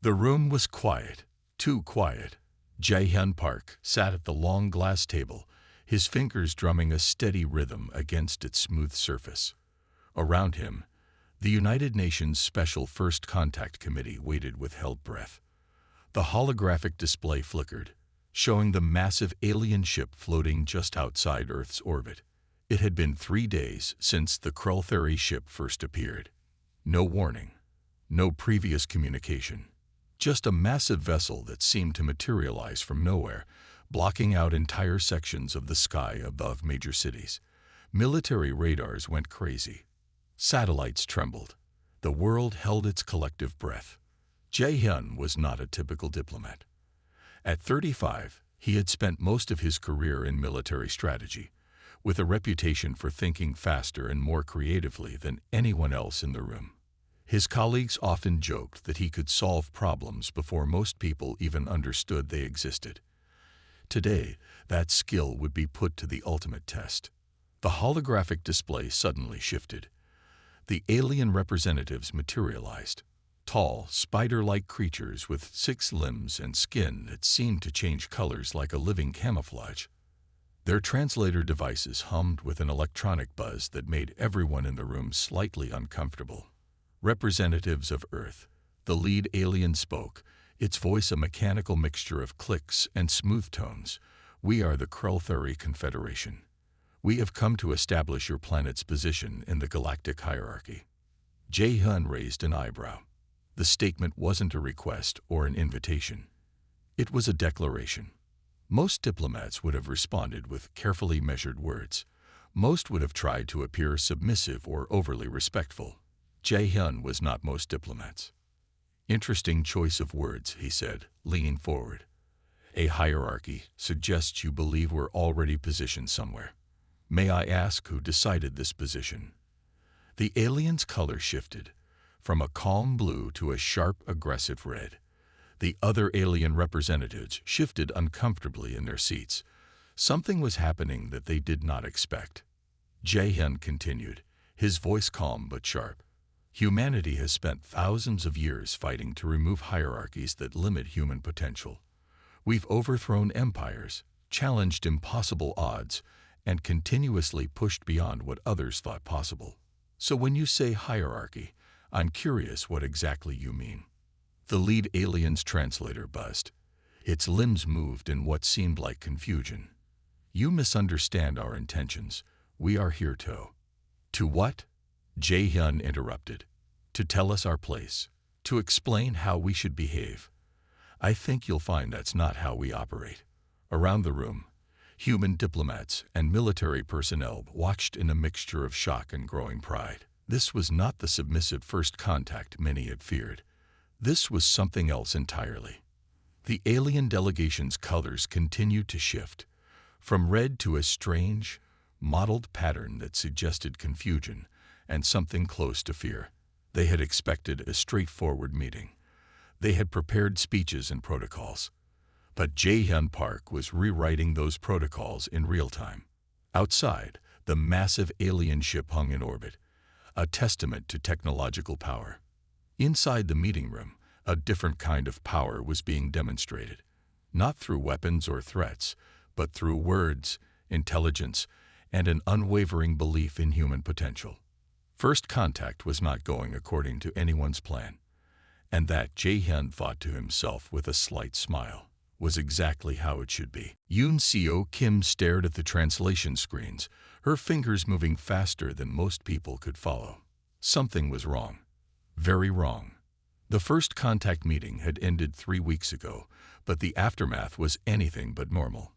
The room was quiet, too quiet. Jae-hyun Park sat at the long glass table, his fingers drumming a steady rhythm against its smooth surface. Around him, the United Nations Special First Contact Committee waited with held breath. The holographic display flickered, showing the massive alien ship floating just outside Earth's orbit. It had been 3 days since the Krultheri ship first appeared. No warning, no previous communication. Just a massive vessel that seemed to materialize from nowhere, blocking out entire sections of the sky above major cities. Military radars went crazy. Satellites trembled. The world held its collective breath. Jae-hyun was not a typical diplomat. At 35, he had spent most of his career in military strategy, with a reputation for thinking faster and more creatively than anyone else in the room. His colleagues often joked that he could solve problems before most people even understood they existed. Today, that skill would be put to the ultimate test. The holographic display suddenly shifted. The alien representatives materialized. Tall, spider-like creatures with 6 limbs and skin that seemed to change colors like a living camouflage. Their translator devices hummed with an electronic buzz that made everyone in the room slightly uncomfortable. Representatives of Earth, the lead alien spoke, its voice a mechanical mixture of clicks and smooth tones. "We are the Krultheri Confederation. We have come to establish your planet's position in the galactic hierarchy." Jae-hyun raised an eyebrow. The statement wasn't a request or an invitation. It was a declaration. Most diplomats would have responded with carefully measured words. Most would have tried to appear submissive or overly respectful. Jae-hyun was not most diplomats. "Interesting choice of words," he said, leaning forward. "A hierarchy suggests you believe we're already positioned somewhere. May I ask who decided this position?" The alien's color shifted, from a calm blue to a sharp, aggressive red. The other alien representatives shifted uncomfortably in their seats. Something was happening that they did not expect. Jae-hyun continued, his voice calm but sharp. "Humanity has spent thousands of years fighting to remove hierarchies that limit human potential. We've overthrown empires, challenged impossible odds, and continuously pushed beyond what others thought possible. So when you say hierarchy, I'm curious what exactly you mean." The lead alien's translator buzzed. Its limbs moved in what seemed like confusion. "You misunderstand our intentions. We are here to..." "To what?" Jae-hyun interrupted. "To tell us our place. To explain how we should behave. I think you'll find that's not how we operate." Around the room, human diplomats and military personnel watched in a mixture of shock and growing pride. This was not the submissive first contact many had feared. This was something else entirely. The alien delegation's colors continued to shift, from red to a strange, mottled pattern that suggested confusion and something close to fear. They had expected a straightforward meeting. They had prepared speeches and protocols. But Jae-hyun Park was rewriting those protocols in real time. Outside, the massive alien ship hung in orbit, a testament to technological power. Inside the meeting room, a different kind of power was being demonstrated, not through weapons or threats, but through words, intelligence, and an unwavering belief in human potential. First contact was not going according to anyone's plan, and that, Jae-hyun thought to himself with a slight smile, was exactly how it should be. Yoon-seo Kim stared at the translation screens, her fingers moving faster than most people could follow. Something was wrong. Very wrong. The first contact meeting had ended 3 weeks ago, but the aftermath was anything but normal.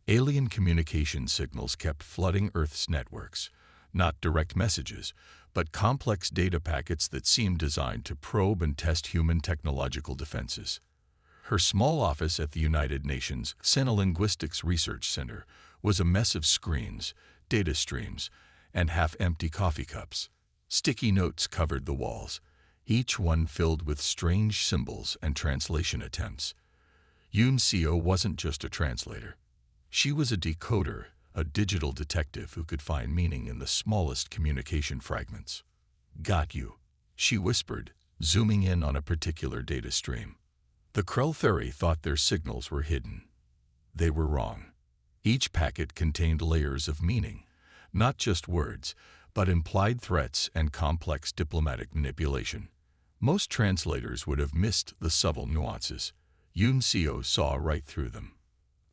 Alien communication signals kept flooding Earth's networks, not direct messages, but complex data packets that seemed designed to probe and test human technological defenses. Her small office at the United Nations Xenolinguistics Research Center was a mess of screens, data streams, and half-empty coffee cups. Sticky notes covered the walls, each one filled with strange symbols and translation attempts. Yoon-seo wasn't just a translator. She was a decoder, a digital detective who could find meaning in the smallest communication fragments. "Got you," she whispered, zooming in on a particular data stream. The Krell thought their signals were hidden. They were wrong. Each packet contained layers of meaning, not just words, but implied threats and complex diplomatic manipulation. Most translators would have missed the subtle nuances. Unofficial saw right through them.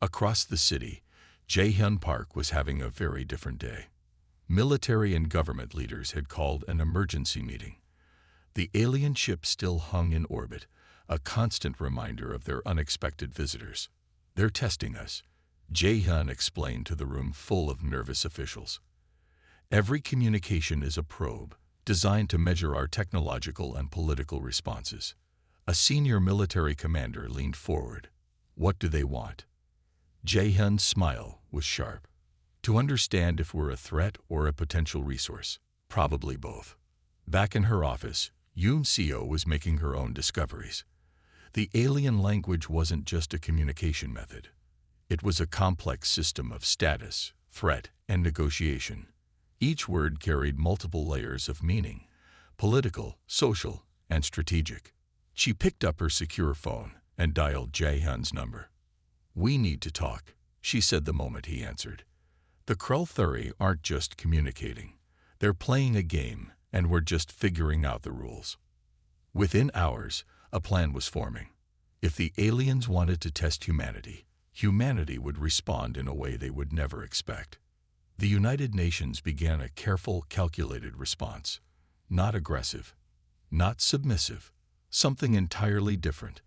Across the city, Jaehyun Park was having a very different day. Military and government leaders had called an emergency meeting. The alien ship still hung in orbit, a constant reminder of their unexpected visitors. "They're testing us," Jaehyun explained to the room full of nervous officials. "Every communication is a probe, designed to measure our technological and political responses." A senior military commander leaned forward. "What do they want?" Jaehyun's smile was sharp. "To understand if we're a threat or a potential resource. Probably both." Back in her office, Unofficial was making her own discoveries. The alien language wasn't just a communication method. It was a complex system of status, threat, and negotiation. Each word carried multiple layers of meaning: political, social, and strategic. She picked up her secure phone and dialed Jaehyun's number. "We need to talk," she said the moment he answered. "The Krell aren't just communicating. They're playing a game, and we're just figuring out the rules." Within hours, a plan was forming. If the aliens wanted to test humanity, humanity would respond in a way they would never expect. The United Nations began a careful, calculated response. Not aggressive, not submissive, something entirely different.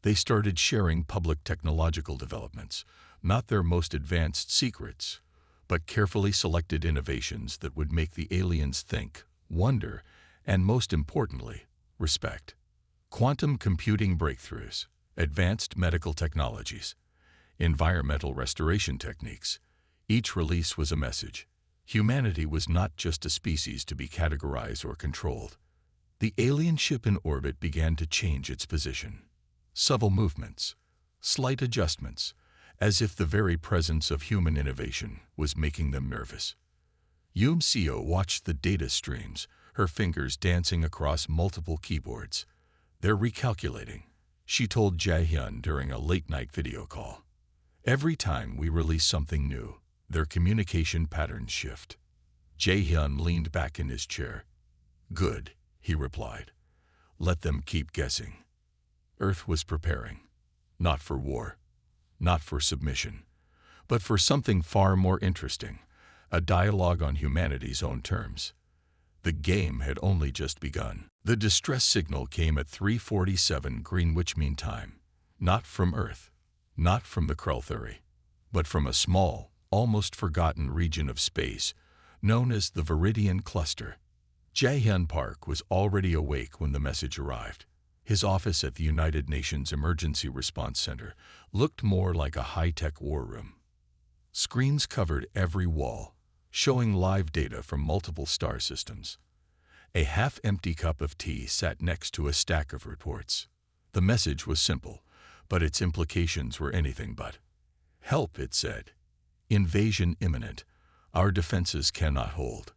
They started sharing public technological developments, not their most advanced secrets, but carefully selected innovations that would make the aliens think, wonder, and most importantly, respect. Quantum computing breakthroughs, advanced medical technologies, environmental restoration techniques. Each release was a message. Humanity was not just a species to be categorized or controlled. The alien ship in orbit began to change its position. Subtle movements, slight adjustments, as if the very presence of human innovation was making them nervous. Unofficial watched the data streams, her fingers dancing across multiple keyboards. "They're recalculating," she told Jaehyun during a late-night video call. "Every time we release something new, their communication patterns shift." Jaehyun leaned back in his chair. "Good," he replied. "Let them keep guessing." Earth was preparing, not for war, not for submission, but for something far more interesting, a dialogue on humanity's own terms. The game had only just begun. The distress signal came at 3:47 Greenwich Mean Time, not from Earth, not from the Krell, but from a small, almost forgotten region of space known as the Viridian Cluster. Jaehyun Park was already awake when the message arrived. His office at the United Nations Emergency Response Center looked more like a high-tech war room. Screens covered every wall, showing live data from multiple star systems. A half-empty cup of tea sat next to a stack of reports. The message was simple, but its implications were anything but. "Help," it said. "Invasion imminent. Our defenses cannot hold."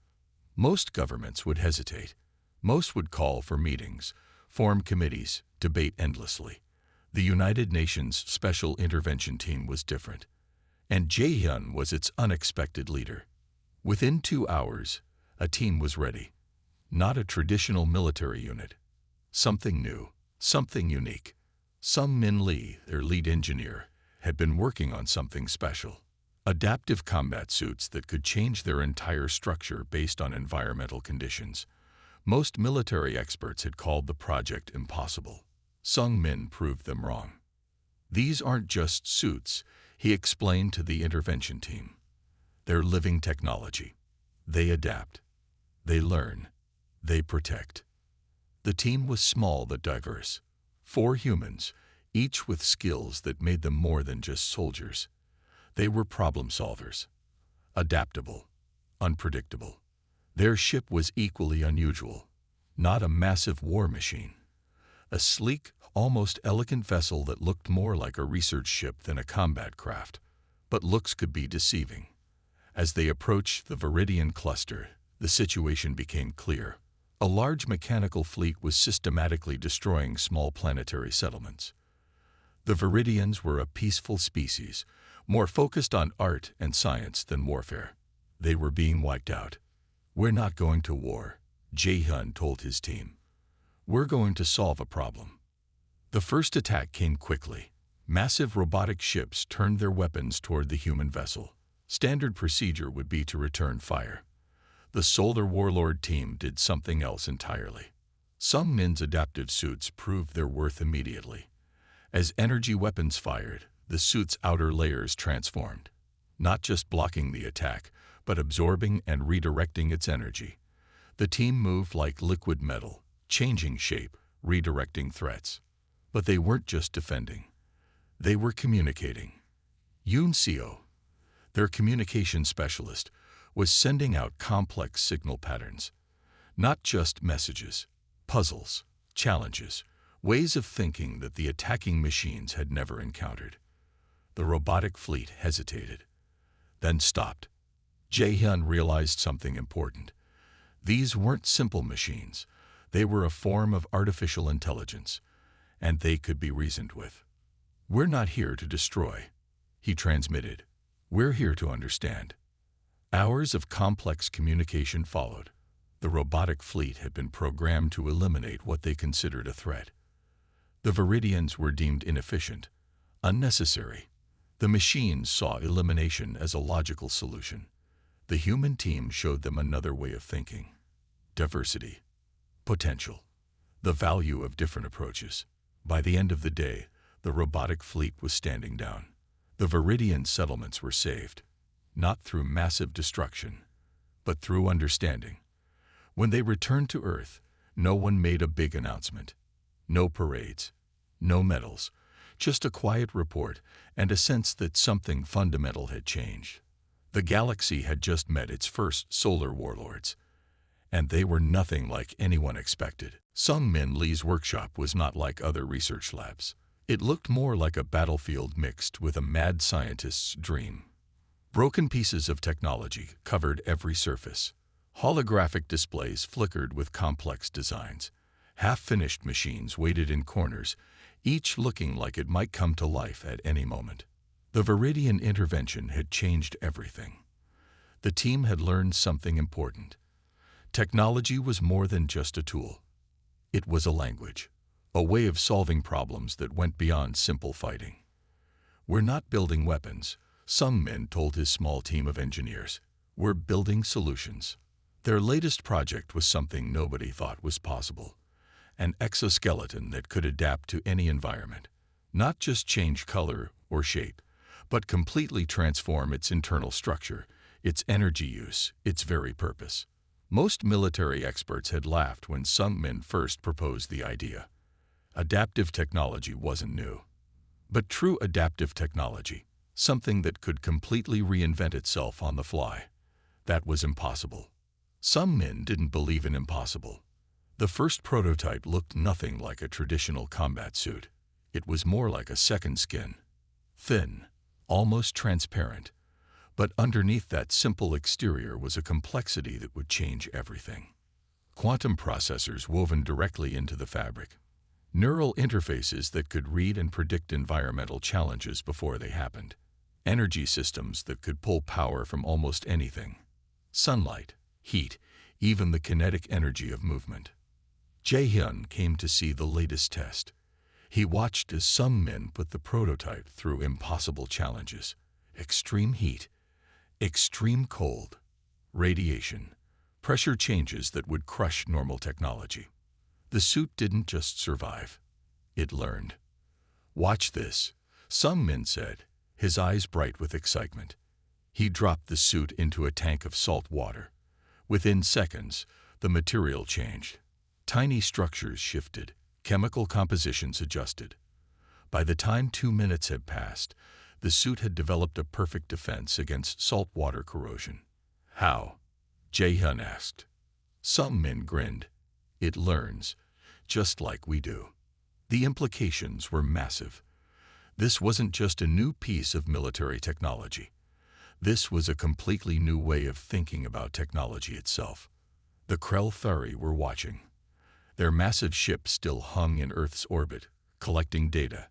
Most governments would hesitate. Most would call for meetings, form committees, debate endlessly. The United Nations Special Intervention Team was different, and Jaehyun was its unexpected leader. Within 2 hours, a team was ready. Not a traditional military unit. Something new, something unique. Sung Min Lee, their lead engineer, had been working on something special. Adaptive combat suits that could change their entire structure based on environmental conditions. Most military experts had called the project impossible. Sung Min proved them wrong. "These aren't just suits," he explained to the intervention team. "They're living technology. They adapt. They learn. They protect." The team was small but diverse. 4 humans, each with skills that made them more than just soldiers. They were problem solvers. Adaptable. Unpredictable. Their ship was equally unusual. Not a massive war machine. A sleek, almost elegant vessel that looked more like a research ship than a combat craft. But looks could be deceiving. As they approached the Viridian Cluster, the situation became clear. A large mechanical fleet was systematically destroying small planetary settlements. The Viridians were a peaceful species, more focused on art and science than warfare. They were being wiped out. "We're not going to war," Jae-hyun told his team. "We're going to solve a problem." The first attack came quickly. Massive robotic ships turned their weapons toward the human vessel. Standard procedure would be to return fire. The Solar Warlord team did something else entirely. Sung Min's adaptive suits proved their worth immediately. As energy weapons fired, the suit's outer layers transformed, not just blocking the attack, but absorbing and redirecting its energy. The team moved like liquid metal, changing shape, redirecting threats. But they weren't just defending. They were communicating. Yoon Seo, their communication specialist, was sending out complex signal patterns. Not just messages, puzzles, challenges, ways of thinking that the attacking machines had never encountered. The robotic fleet hesitated, then stopped. Jae-hyun realized something important. These weren't simple machines. They were a form of artificial intelligence, and they could be reasoned with. "We're not here to destroy," he transmitted. "We're here to understand." Hours of complex communication followed. The robotic fleet had been programmed to eliminate what they considered a threat. The Viridians were deemed inefficient, unnecessary. The machines saw elimination as a logical solution. The human team showed them another way of thinking. Diversity, potential, the value of different approaches. By the end of the day, the robotic fleet was standing down. The Viridian settlements were saved, not through massive destruction, but through understanding. When they returned to Earth, no one made a big announcement. No parades, no medals, just a quiet report and a sense that something fundamental had changed. The galaxy had just met its first solar warlords, and they were nothing like anyone expected. Sung Min Lee's workshop was not like other research labs. It looked more like a battlefield mixed with a mad scientist's dream. Broken pieces of technology covered every surface. Holographic displays flickered with complex designs. Half-finished machines waited in corners, each looking like it might come to life at any moment. The Viridian intervention had changed everything. The team had learned something important. Technology was more than just a tool. It was a language, a way of solving problems that went beyond simple fighting. "We're not building weapons," Sung Min told his small team of engineers. "We're building solutions." Their latest project was something nobody thought was possible. An exoskeleton that could adapt to any environment. Not just change color or shape, but completely transform its internal structure, its energy use, its very purpose. Most military experts had laughed when Sung Min first proposed the idea. Adaptive technology wasn't new. But true adaptive technology, something that could completely reinvent itself on the fly, that was impossible. Sung Min didn't believe in impossible. The first prototype looked nothing like a traditional combat suit. It was more like a second skin. Thin, almost transparent. But underneath that simple exterior was a complexity that would change everything. Quantum processors woven directly into the fabric. Neural interfaces that could read and predict environmental challenges before they happened. Energy systems that could pull power from almost anything. Sunlight, heat, even the kinetic energy of movement. Jae-hyun came to see the latest test. He watched as Sung Min put the prototype through impossible challenges. Extreme heat, extreme cold, radiation, pressure changes that would crush normal technology. The suit didn't just survive. It learned. "Watch this," Sung Min said, his eyes bright with excitement. He dropped the suit into a tank of salt water. Within seconds, the material changed. Tiny structures shifted, chemical compositions adjusted. By the time 2 minutes had passed, the suit had developed a perfect defense against saltwater corrosion. "How?" Jae-hyun asked. Sung Min grinned. "It learns, just like we do." The implications were massive. This wasn't just a new piece of military technology. This was a completely new way of thinking about technology itself. The Krell were watching. Their massive ship still hung in Earth's orbit, collecting data.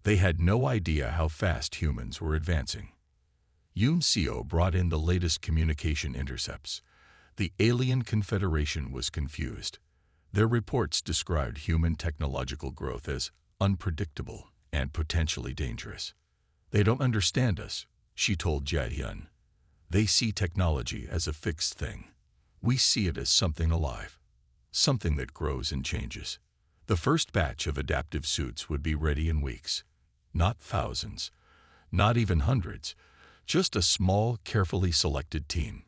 They had no idea how fast humans were advancing. Unofficial brought in the latest communication intercepts. The alien confederation was confused. Their reports described human technological growth as unpredictable and potentially dangerous. They don't understand us, she told Jae-hyun. They see technology as a fixed thing. We see it as something alive, something that grows and changes. The first batch of adaptive suits would be ready in weeks. Not thousands, not even hundreds, just a small, carefully selected team.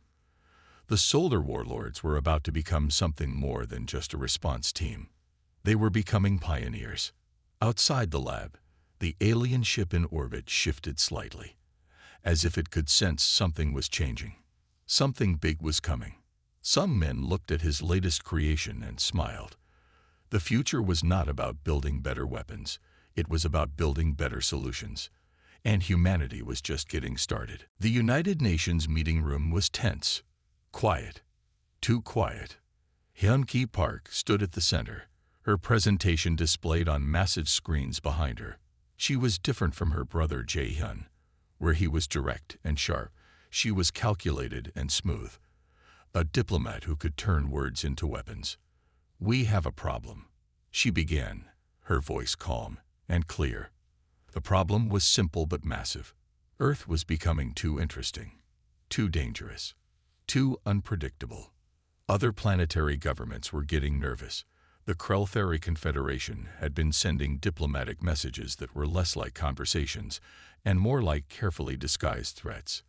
The Solar Warlords were about to become something more than just a response team. They were becoming pioneers. Outside the lab, the alien ship in orbit shifted slightly, as if it could sense something was changing. Something big was coming. Some men looked at his latest creation and smiled. The future was not about building better weapons. It was about building better solutions. And humanity was just getting started. The United Nations meeting room was tense. Quiet. Too quiet. Hyun-Ki Park stood at the center, her presentation displayed on massive screens behind her. She was different from her brother Jae-hyun, where he was direct and sharp. She was calculated and smooth. A diplomat who could turn words into weapons. "We have a problem," she began, her voice calm and clear. The problem was simple but massive. Earth was becoming too interesting, too dangerous, too unpredictable. Other planetary governments were getting nervous. The Krell Confederation had been sending diplomatic messages that were less like conversations and more like carefully disguised threats.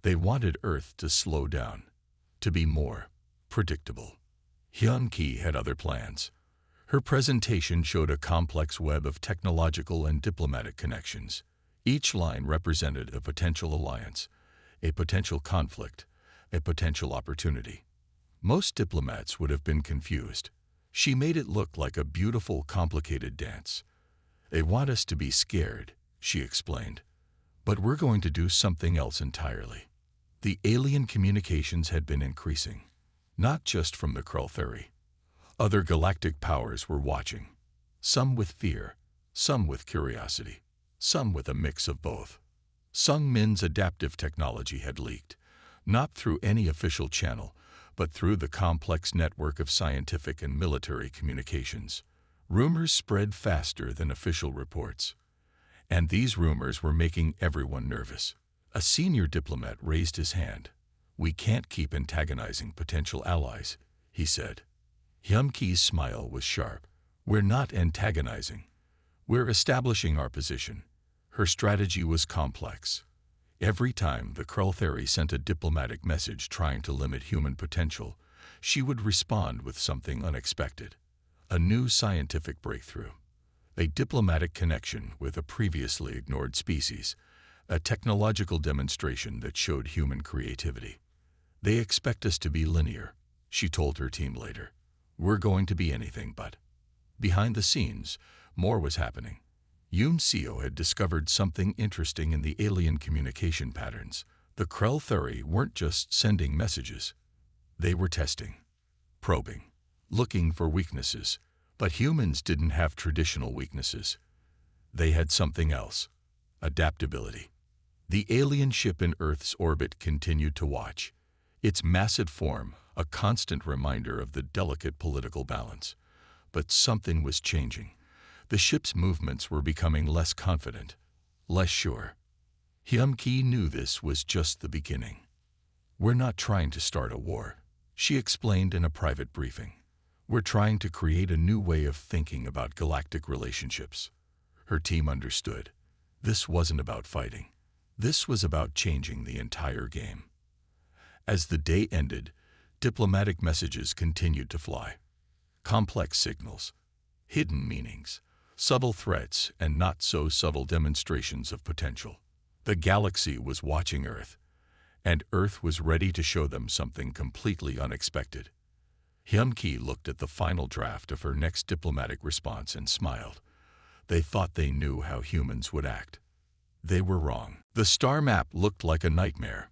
They wanted Earth to slow down, to be more predictable. Hyun-Ki had other plans. Her presentation showed a complex web of technological and diplomatic connections. Each line represented a potential alliance, a potential conflict, a potential opportunity. Most diplomats would have been confused. She made it look like a beautiful, complicated dance. "They want us to be scared," she explained. "But we're going to do something else entirely." The alien communications had been increasing, not just from the Krell. Other galactic powers were watching, some with fear, some with curiosity, some with a mix of both. Sung Min's adaptive technology had leaked, not through any official channel, but through the complex network of scientific and military communications. Rumors spread faster than official reports. And these rumors were making everyone nervous. A senior diplomat raised his hand. "We can't keep antagonizing potential allies," he said. Hyun-Ki's smile was sharp. "We're not antagonizing. We're establishing our position." Her strategy was complex. Every time the Krell sent a diplomatic message trying to limit human potential, she would respond with something unexpected. A new scientific breakthrough. A diplomatic connection with a previously ignored species. A technological demonstration that showed human creativity. "They expect us to be linear," she told her team later. "We're going to be anything but." Behind the scenes, more was happening. Unofficial had discovered something interesting in the alien communication patterns. The Krell weren't just sending messages. They were testing, probing, looking for weaknesses. But humans didn't have traditional weaknesses. They had something else: adaptability. The alien ship in Earth's orbit continued to watch, its massive form a constant reminder of the delicate political balance. But something was changing. The ship's movements were becoming less confident, less sure. Hyun-Ki knew this was just the beginning. "We're not trying to start a war," she explained in a private briefing. "We're trying to create a new way of thinking about galactic relationships." Her team understood. This wasn't about fighting. This was about changing the entire game. As the day ended, diplomatic messages continued to fly. Complex signals, hidden meanings, subtle threats, and not-so-subtle demonstrations of potential. The galaxy was watching Earth, and Earth was ready to show them something completely unexpected. Hyun-Ki looked at the final draft of her next diplomatic response and smiled. They thought they knew how humans would act. They were wrong. The star map looked like a nightmare.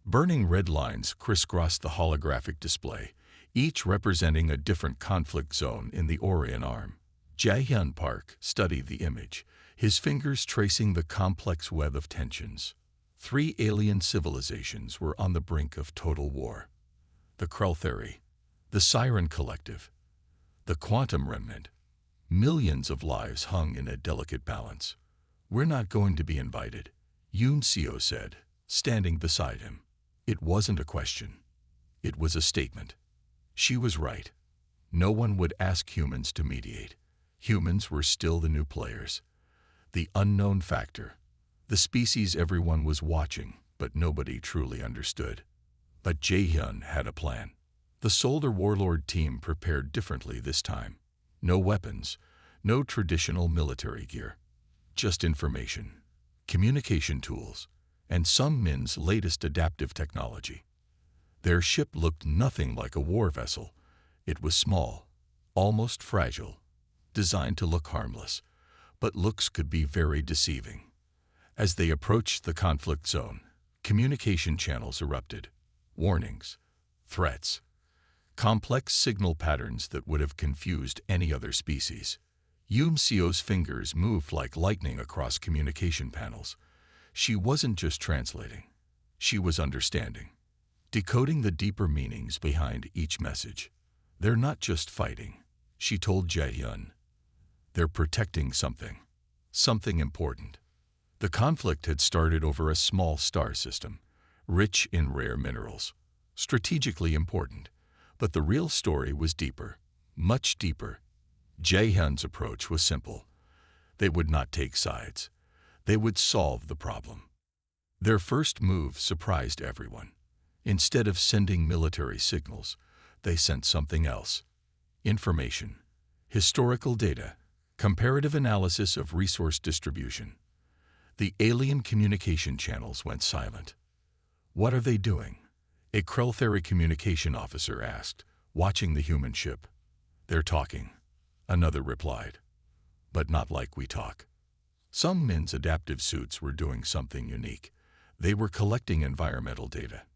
Burning red lines crisscrossed the holographic display, each representing a different conflict zone in the Orion Arm. Jae-hyun Park studied the image, his fingers tracing the complex web of tensions. 3 alien civilizations were on the brink of total war. The Krell, the Siren Collective, the Quantum Remnant. Millions of lives hung in a delicate balance. "We're not going to be invited," Yoon-seo said, standing beside him. It wasn't a question. It was a statement. She was right. No one would ask humans to mediate. Humans were still the new players. The unknown factor. The species everyone was watching, but nobody truly understood. But Jae-hyun had a plan. The Soldier Warlord team prepared differently this time. No weapons, no traditional military gear. Just information, communication tools, and some Min's latest adaptive technology. Their ship looked nothing like a war vessel. It was small, almost fragile, designed to look harmless, but looks could be very deceiving. As they approached the conflict zone, communication channels erupted. Warnings, threats, complex signal patterns that would have confused any other species. Yoon-seo's fingers moved like lightning across communication panels. She wasn't just translating. She was understanding, decoding the deeper meanings behind each message. "They're not just fighting," she told Jae-hyun. "They're protecting something. Something important." The conflict had started over a small star system, rich in rare minerals, strategically important. But the real story was deeper, much deeper. Jae-hyun's approach was simple. They would not take sides. They would solve the problem. Their first move surprised everyone. Instead of sending military signals, they sent something else. Information, historical data, comparative analysis of resource distribution. The alien communication channels went silent. "What are they doing?" a Krell communication officer asked, watching the human ship. "They're talking," another replied. "But not like we talk." Some Min's adaptive suits were doing something unique. They were collecting environmental data.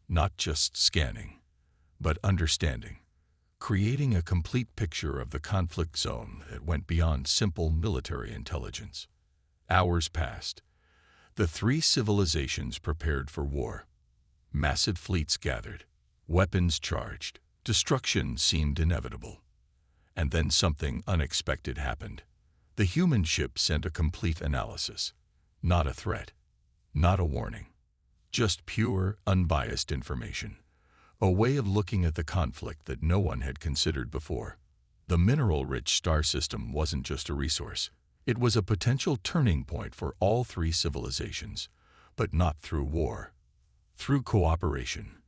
Not just scanning, but understanding. Creating a complete picture of the conflict zone that went beyond simple military intelligence. Hours passed. The 3 civilizations prepared for war. Massive fleets gathered, weapons charged. Destruction seemed inevitable. And then something unexpected happened. The human ship sent a complete analysis. Not a threat, not a warning. Just pure, unbiased information. A way of looking at the conflict that no one had considered before. The mineral-rich star system wasn't just a resource. It was a potential turning point for all 3 civilizations, but not through war. Through cooperation.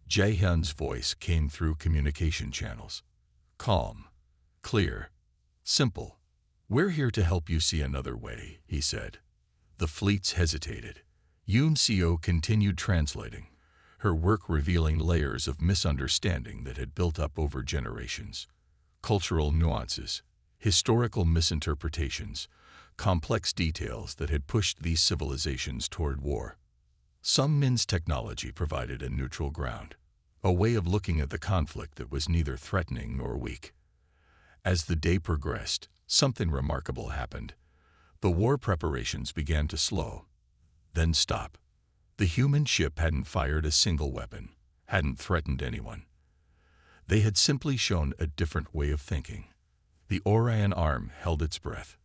Jae-hyun's voice came through communication channels. Calm, clear, simple. "We're here to help you see another way," he said. The fleets hesitated. Yoon-seo continued translating, her work revealing layers of misunderstanding that had built up over generations. Cultural nuances, historical misinterpretations, complex details that had pushed these civilizations toward war. Some Min's technology provided a neutral ground, a way of looking at the conflict that was neither threatening nor weak. As the day progressed, something remarkable happened. The war preparations began to slow, then stop. The human ship hadn't fired a single weapon, hadn't threatened anyone. They had simply shown a different way of thinking. The Orion Arm held its breath.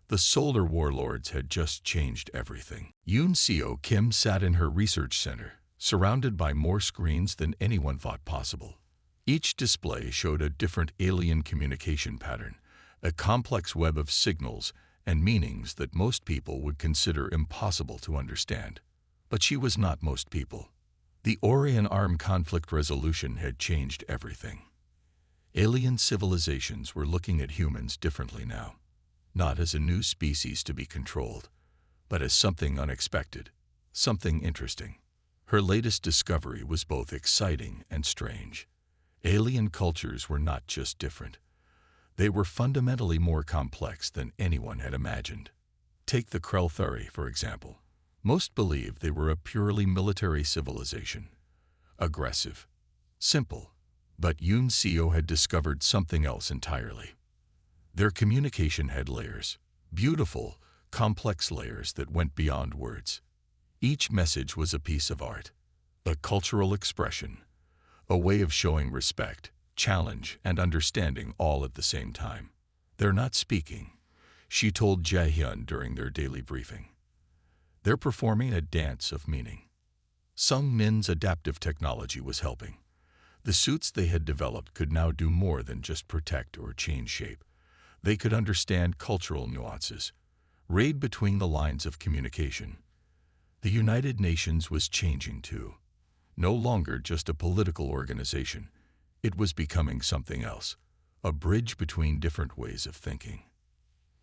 The Solar Warlords had just changed everything. Yoon-seo Kim sat in her research center, surrounded by more screens than anyone thought possible. Each display showed a different alien communication pattern, a complex web of signals and meanings that most people would consider impossible to understand. But she was not most people. The Orion Arm conflict resolution had changed everything. Alien civilizations were looking at humans differently now. Not as a new species to be controlled, but as something unexpected, something interesting. Her latest discovery was both exciting and strange. Alien cultures were not just different. They were fundamentally more complex than anyone had imagined. Take the Krell, for example. Most believed they were a purely military civilization. Aggressive, simple, But Unofficial had discovered something else entirely. Their communication had layers, beautiful, complex layers that went beyond words. Each message was a piece of art, a cultural expression, a way of showing respect, challenge, and understanding all at the same time. "They're not speaking," she told Jae-hyun during their daily briefing. "They're performing a dance of meaning." Sung Min's adaptive technology was helping. The suits they had developed could now do more than just protect or change shape. They could understand cultural nuances, read between the lines of communication. The United Nations was changing too. No longer just a political organization, it was becoming something else, a bridge between different ways of thinking.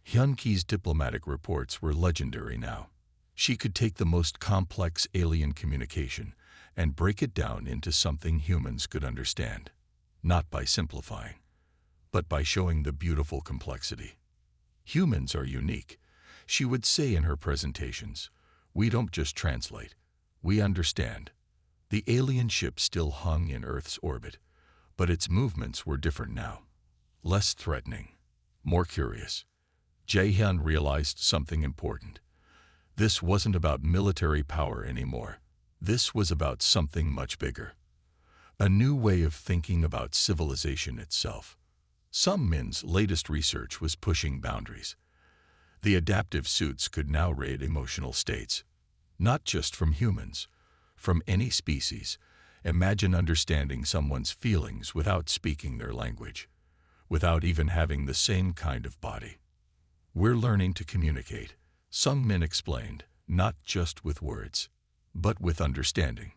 Hyun-ki's diplomatic reports were legendary now. She could take the most complex alien communication and break it down into something humans could understand, not by simplifying, but by showing the beautiful complexity. "Humans are unique," she would say in her presentations. "We don't just translate, we understand." The alien ship still hung in Earth's orbit, but its movements were different now. Less threatening, more curious. Jae-hyun realized something important. This wasn't about military power anymore. This was about something much bigger. A new way of thinking about civilization itself. Sung Min's latest research was pushing boundaries. The adaptive suits could now read emotional states, not just from humans, from any species. Imagine understanding someone's feelings without speaking their language, without even having the same kind of body. "We're learning to communicate," Sung Min explained, "not just with words, but with understanding."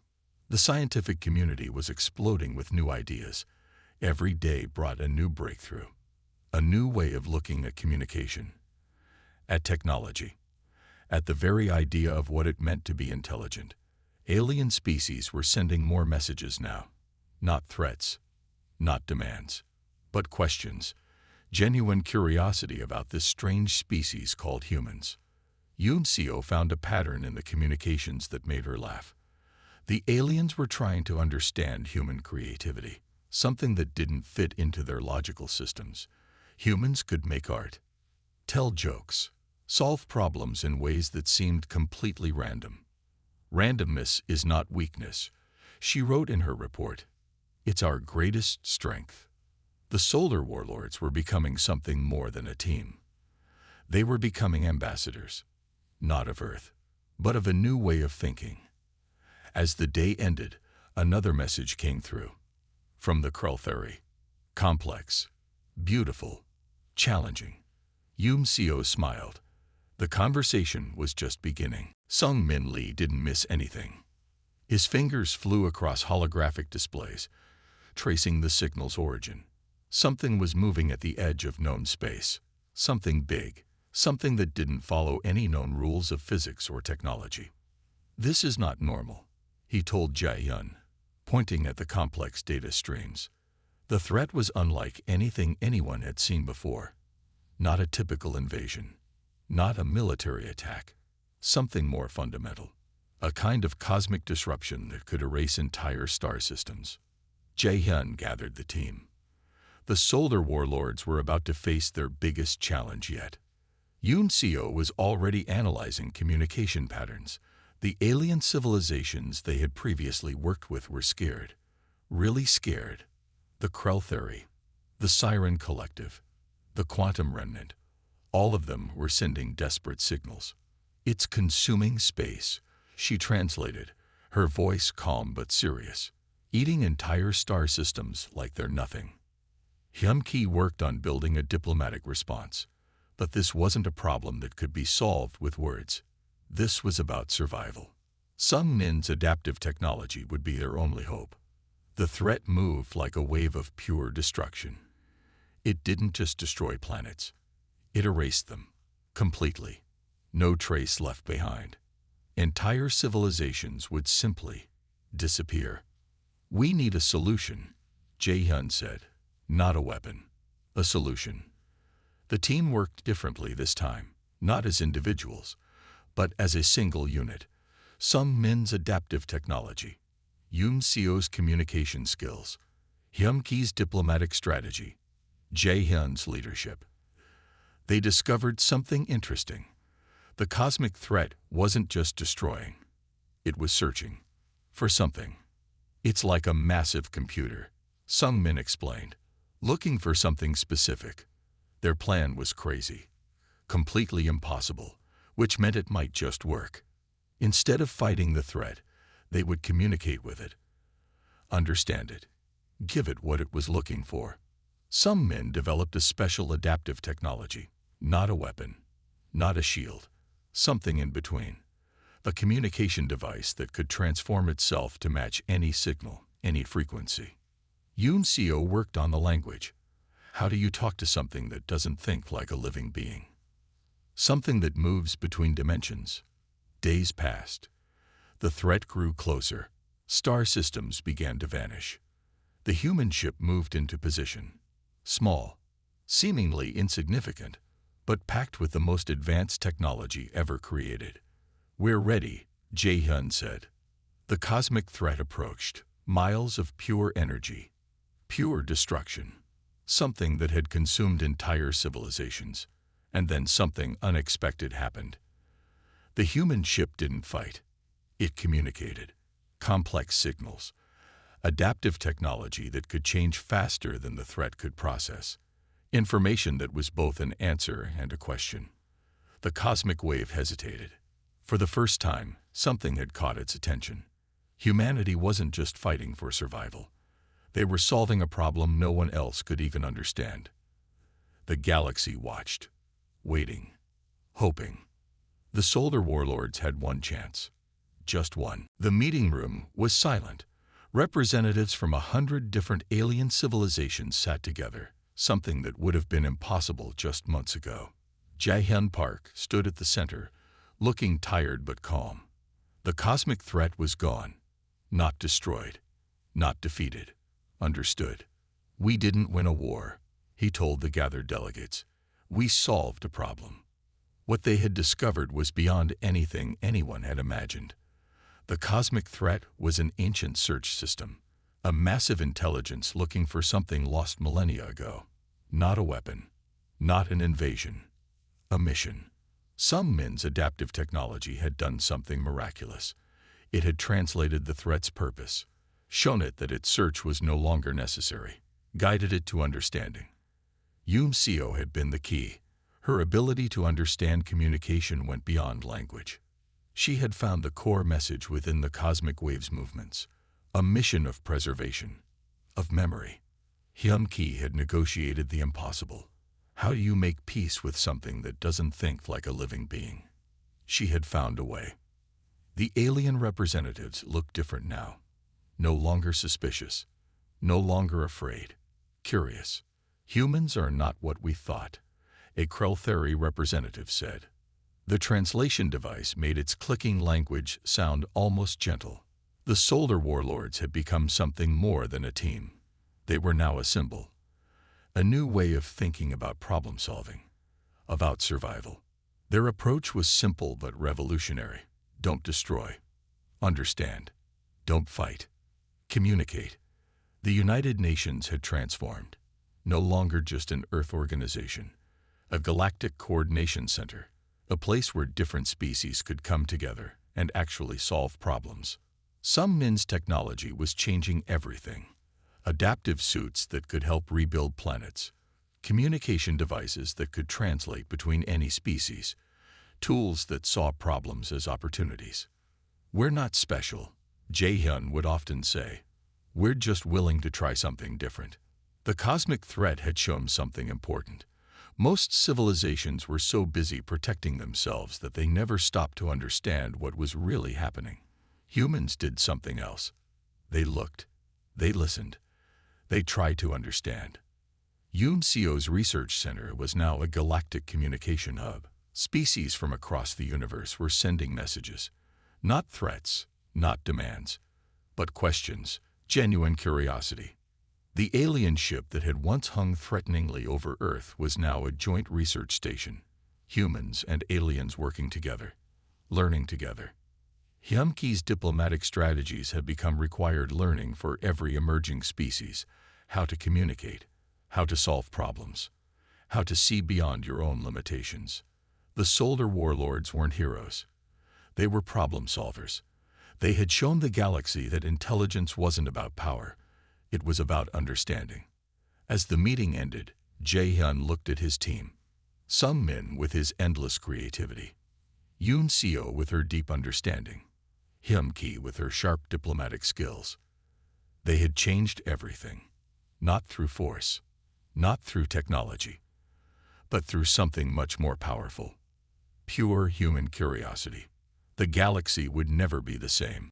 The scientific community was exploding with new ideas. Every day brought a new breakthrough, a new way of looking at communication, at technology, at the very idea of what it meant to be intelligent. Alien species were sending more messages now. Not threats, not demands, but questions. Genuine curiosity about this strange species called humans. Unofficial found a pattern in the communications that made her laugh. The aliens were trying to understand human creativity, something that didn't fit into their logical systems. Humans could make art, tell jokes, solve problems in ways that seemed completely random. "Randomness is not weakness," she wrote in her report. "It's our greatest strength." The solar warlords were becoming something more than a team. They were becoming ambassadors, not of Earth, but of a new way of thinking. As the day ended, another message came through. From the Krell. Complex, beautiful, challenging. Unofficial smiled. The conversation was just beginning. Sung Min Lee didn't miss anything. His fingers flew across holographic displays, tracing the signal's origin. Something was moving at the edge of known space. Something big. Something that didn't follow any known rules of physics or technology. "This is not normal," he told Jae-hyun, pointing at the complex data streams. The threat was unlike anything anyone had seen before. Not a typical invasion. Not a military attack. Something more fundamental. A kind of cosmic disruption that could erase entire star systems. Jae-hyun gathered the team. The solar warlords were about to face their biggest challenge yet. Unofficial was already analyzing communication patterns. The alien civilizations they had previously worked with were scared. Really scared. The Krell, the Siren Collective, the Quantum Remnant. All of them were sending desperate signals. "It's consuming space," she translated, her voice calm but serious. "Eating entire star systems like they're nothing." Hyun-ki worked on building a diplomatic response, but this wasn't a problem that could be solved with words. This was about survival. Sung Min's adaptive technology would be their only hope. The threat moved like a wave of pure destruction. It didn't just destroy planets. It erased them, completely. No trace left behind. Entire civilizations would simply disappear. "We need a solution," Jae-hyun said. "Not a weapon. A solution." The team worked differently this time, not as individuals, but as a single unit. Sung Min's adaptive technology, Unofficial's communication skills, Hyunki's diplomatic strategy, Jae-hyun's leadership. They discovered something interesting. The cosmic threat wasn't just destroying. It was searching for something. It's like a massive computer, Sung-min explained, looking for something specific. Their plan was crazy, completely impossible, which meant it might just work. Instead of fighting the threat, they would communicate with it, understand it, give it what it was looking for. Sung-min developed a special adaptive technology, not a weapon, not a shield, something in between. A communication device that could transform itself to match any signal, any frequency. Yoon Seo worked on the language. How do you talk to something that doesn't think like a living being? Something that moves between dimensions. Days passed. The threat grew closer. Star systems began to vanish. The human ship moved into position. Small, seemingly insignificant, but packed with the most advanced technology ever created. "We're ready," Jae-hyun said. The cosmic threat approached. Miles of pure energy, pure destruction. Something that had consumed entire civilizations. And then something unexpected happened. The human ship didn't fight. It communicated. Complex signals. Adaptive technology that could change faster than the threat could process. Information that was both an answer and a question. The cosmic wave hesitated. For the first time, something had caught its attention. Humanity wasn't just fighting for survival. They were solving a problem no one else could even understand. The galaxy watched, waiting, hoping. The solar warlords had one chance. Just one. The meeting room was silent. Representatives from 100 different alien civilizations sat together, something that would have been impossible just months ago. Jae-hyun Park stood at the center, looking tired but calm. The cosmic threat was gone. Not destroyed. Not defeated. Understood. "We didn't win a war," he told the gathered delegates. "We solved a problem." What they had discovered was beyond anything anyone had imagined. The cosmic threat was an ancient search system, a massive intelligence looking for something lost millennia ago. Not a weapon, not an invasion, a mission. Sung-min's adaptive technology had done something miraculous. It had translated the threat's purpose, shown it that its search was no longer necessary, guided it to understanding. Yoon Seo had been the key. Her ability to understand communication went beyond language. She had found the core message within the cosmic wave's movements, a mission of preservation, of memory. Hyun-ki had negotiated the impossible. How do you make peace with something that doesn't think like a living being? She had found a way. The alien representatives looked different now. No longer suspicious, no longer afraid, curious. "Humans are not what we thought," a Kreltheri representative said. The translation device made its clicking language sound almost gentle. The solar warlords had become something more than a team. They were now a symbol. A new way of thinking about problem solving, about survival. Their approach was simple but revolutionary. Don't destroy. Understand. Don't fight. Communicate. The United Nations had transformed. No longer just an Earth organization. A galactic coordination center. A place where different species could come together and actually solve problems. Sung-min's technology was changing everything. Adaptive suits that could help rebuild planets. Communication devices that could translate between any species. Tools that saw problems as opportunities. "We're not special," Jae-hyun would often say. "We're just willing to try something different." The cosmic threat had shown something important. Most civilizations were so busy protecting themselves that they never stopped to understand what was really happening. Humans did something else. They looked. They listened. They tried to understand. Yoon Seo's research center was now a galactic communication hub. Species from across the universe were sending messages. Not threats, not demands, but questions, genuine curiosity. The alien ship that had once hung threateningly over Earth was now a joint research station. Humans and aliens working together, learning together. Hyun-ki's diplomatic strategies had become required learning for every emerging species, how to communicate, how to solve problems, how to see beyond your own limitations. The Solar Warlords weren't heroes. They were problem solvers. They had shown the galaxy that intelligence wasn't about power. It was about understanding. As the meeting ended, Jae-hyun looked at his team. Sung Min with his endless creativity, Yoon Seo with her deep understanding, Hyun Ki with her sharp diplomatic skills. They had changed everything, not through force, not through technology, but through something much more powerful, pure human curiosity. The galaxy would never be the same.